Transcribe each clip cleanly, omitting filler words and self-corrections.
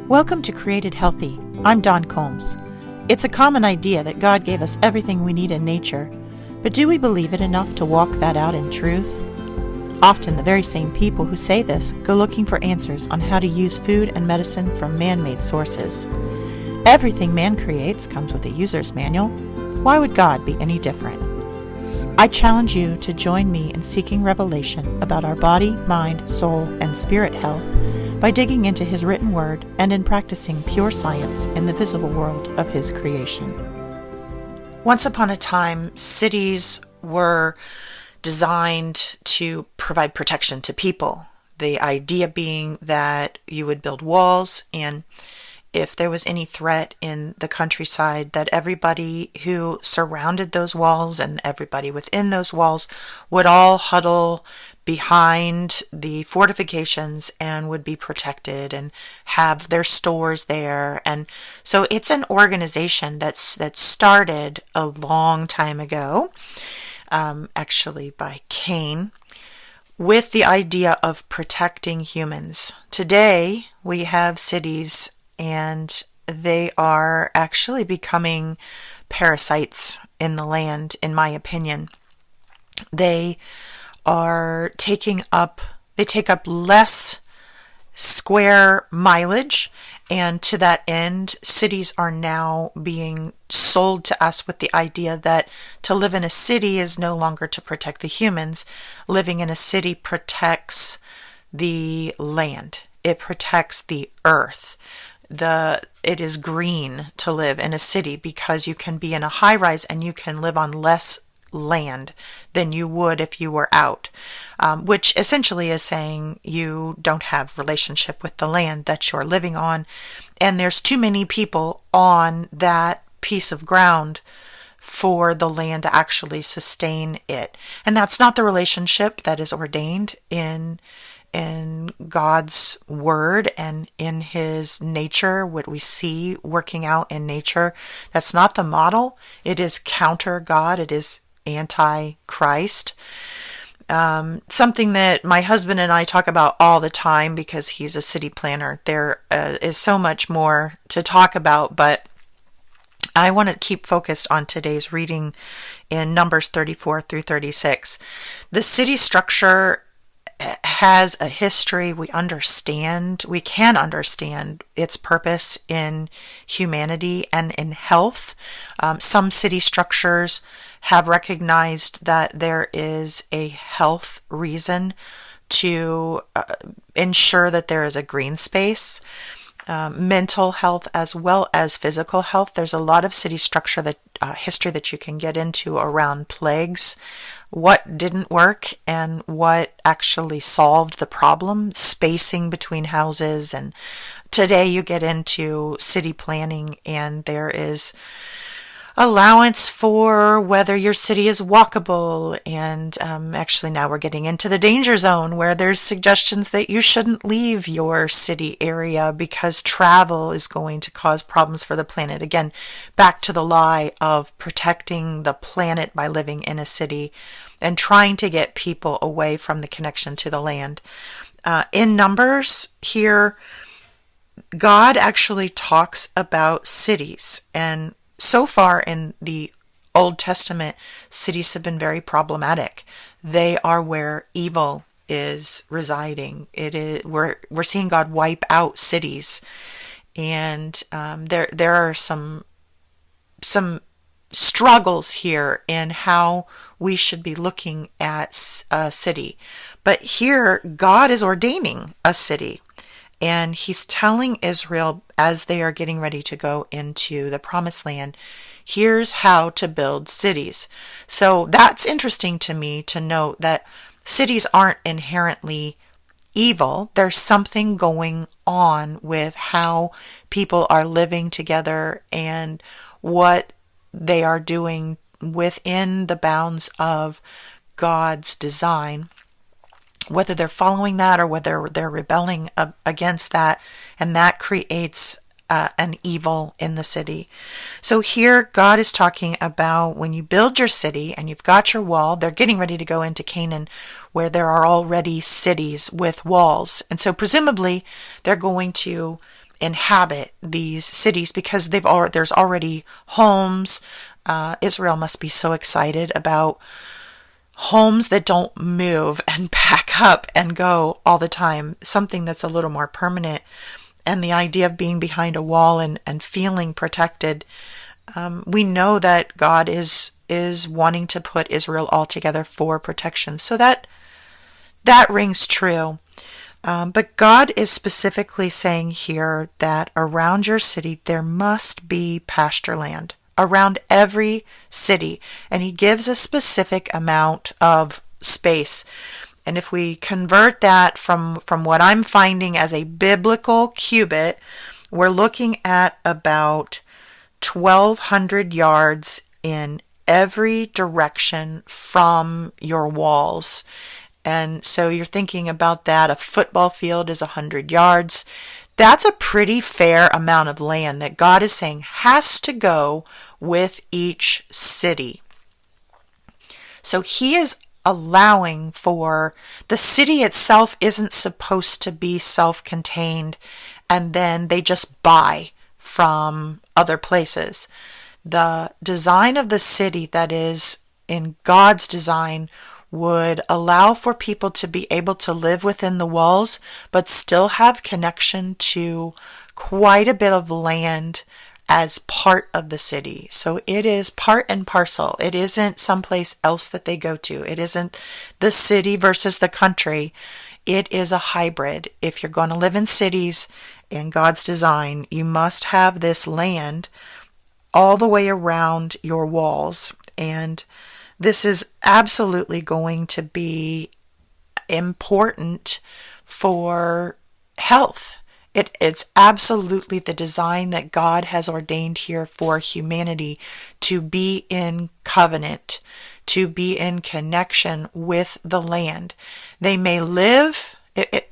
Welcome to Created Healthy. I'm Dawn Combs. It's a common idea that God gave us everything we need in nature, but do we believe it enough to walk that out in truth? Often the very same people who say this go looking for answers on how to use food and medicine from man-made sources. Everything man creates comes with a user's manual. Why would God be any different? I challenge you to join me in seeking revelation about our body, mind, soul, and spirit health by digging into His written word and in practicing pure science in the visible world of His creation. Once upon a time, cities were designed to provide protection to people. The idea being that you would build walls, and if there was any threat in the countryside, that everybody who surrounded those walls and everybody within those walls would all huddle behind the fortifications and would be protected and have their stores there. And so it's an organization that started a long time ago, actually by Cain, with the idea of protecting humans. Today we have cities, and they are actually becoming parasites in the land, in my opinion. They take up less square mileage, and to that end, cities are now being sold to us with the idea that to live in a city is no longer to protect the humans. Living in a city protects the land. It protects the earth. It is green to live in a city because you can be in a high rise and you can live on less land than you would if you were out, which essentially is saying you don't have relationship with the land that you're living on, and there's too many people on that piece of ground for the land to actually sustain it. And that's not the relationship that is ordained in God's word and in His nature, what we see working out in nature. That's not the model. It is counter God. It is anti-Christ. Something that my husband and I talk about all the time because he's a city planner. There is so much more to talk about, but I want to keep focused on today's reading in Numbers 34 through 36. The city structure has a history. We can understand its purpose in humanity and in health. Some city structures have recognized that there is a health reason to ensure that there is a green space, mental health as well as physical health. There's a lot of city structure history that you can get into around plagues, what didn't work and what actually solved the problem, spacing between houses. And today you get into city planning and there is allowance for whether your city is walkable, and actually now we're getting into the danger zone where there's suggestions that you shouldn't leave your city area because travel is going to cause problems for the planet. Again, back to the lie of protecting the planet by living in a city and trying to get people away from the connection to the land. In Numbers here, God actually talks about cities, and so far in the Old Testament, cities have been very problematic. They are where evil is residing. We're seeing God wipe out cities, and there are some struggles here in how we should be looking at a city. But here, God is ordaining a city. And He's telling Israel as they are getting ready to go into the promised land, here's how to build cities. So that's interesting to me to note that cities aren't inherently evil. There's something going on with how people are living together and what they are doing within the bounds of God's design, whether they're following that or whether they're rebelling against that, and that creates an evil in the city. So here God is talking about when you build your city and you've got your wall, they're getting ready to go into Canaan where there are already cities with walls. And so presumably they're going to inhabit these cities because there's already homes. Israel must be so excited about homes that don't move and pack up and go all the time, something that's a little more permanent. And the idea of being behind a wall and feeling protected, we know that God is wanting to put Israel all together for protection. So that rings true. But God is specifically saying here that around your city there must be pasture land. Around every city. And he gives a specific amount of space. And if we convert that from what I'm finding as a biblical cubit, we're looking at about 1,200 yards in every direction from your walls. And so you're thinking about that. A football field is 100 yards. That's a pretty fair amount of land that God is saying has to go with each city. So he is allowing for the city itself isn't supposed to be self-contained and then they just buy from other places. The design of the city that is in God's design would allow for people to be able to live within the walls, but still have connection to quite a bit of land as part of the city. So it is part and parcel. It isn't someplace else that they go to. It isn't the city versus the country. It is a hybrid. If you're going to live in cities in God's design, you must have this land all the way around your walls. And this is absolutely going to be important for health. It's absolutely the design that God has ordained here for humanity to be in covenant, to be in connection with the land. They may live,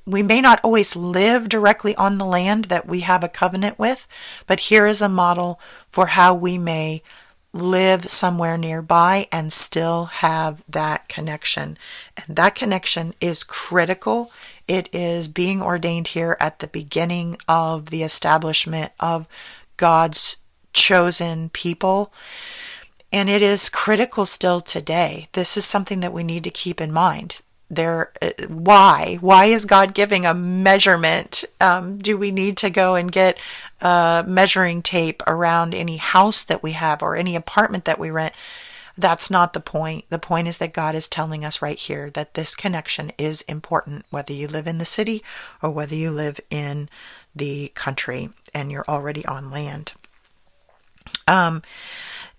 we may not always live directly on the land that we have a covenant with, but here is a model for how we may live somewhere nearby and still have that connection. And that connection is critical. It is being ordained here at the beginning of the establishment of God's chosen people. And it is critical still today. This is something that we need to keep in mind. Why is God giving a measurement? Do we need to go and get measuring tape around any house that we have or any apartment that we rent? That's not the point. The point is that God is telling us right here that this connection is important, whether you live in the city or whether you live in the country and you're already on land.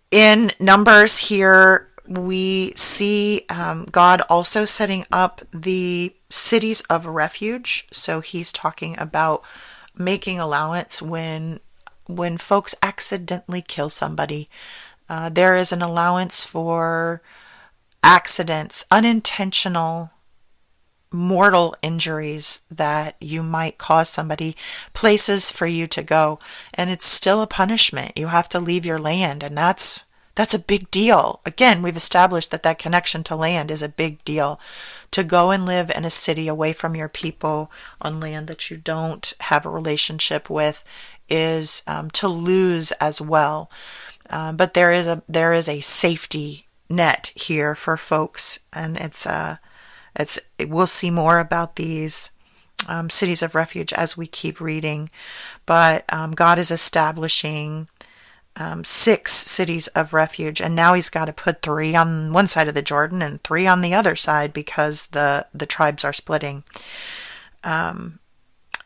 In Numbers here, we see God also setting up the cities of refuge. So he's talking about making allowance when folks accidentally kill somebody. There is an allowance for accidents, unintentional mortal injuries that you might cause somebody, places for you to go. And it's still a punishment. You have to leave your land, and that's a big deal. Again, we've established that connection to land is a big deal. To go and live in a city away from your people on land that you don't have a relationship with is to lose as well. But there is a safety net here for folks, and we'll see more about these cities of refuge as we keep reading. But God is establishing 6 cities of refuge, and now he's got to put 3 on one side of the Jordan and 3 on the other side because the tribes are splitting.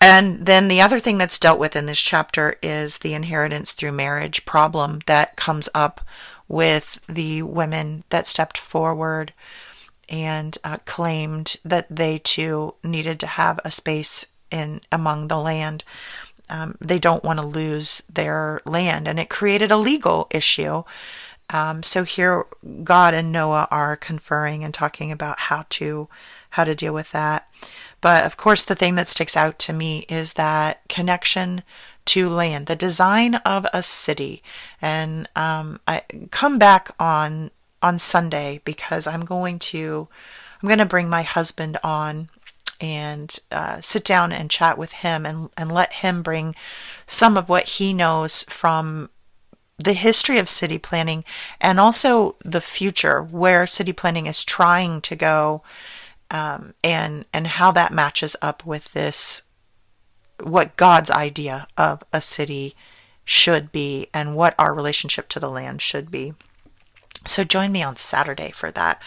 And then the other thing that's dealt with in this chapter is the inheritance through marriage problem that comes up with the women that stepped forward and claimed that they too needed to have a space in among the land. They don't want to lose their land, and it created a legal issue. So here God and Noah are conferring and talking about how to deal with that. But of course, the thing that sticks out to me is that connection to land, the design of a city. And I come back on Sunday because I'm going to bring my husband on, and sit down and chat with him and let him bring some of what he knows from the history of city planning and also the future, where city planning is trying to go, and how that matches up with this, what God's idea of a city should be and what our relationship to the land should be. So join me on Saturday for that.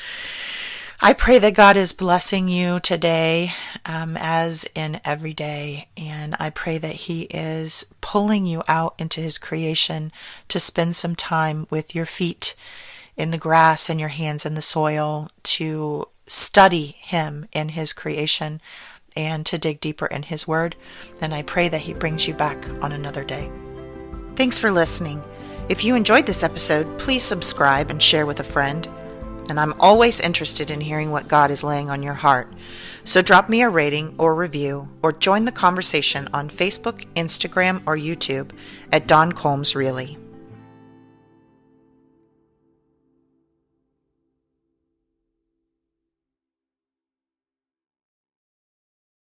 I pray that God is blessing you today, as in every day, and I pray that He is pulling you out into His creation to spend some time with your feet in the grass and your hands in the soil, to study Him in His creation and to dig deeper in His Word. And I pray that He brings you back on another day. Thanks for listening. If you enjoyed this episode, please subscribe and share with a friend. And I'm always interested in hearing what God is laying on your heart. So drop me a rating or review, or join the conversation on Facebook, Instagram, or YouTube at Dawn Combs Really.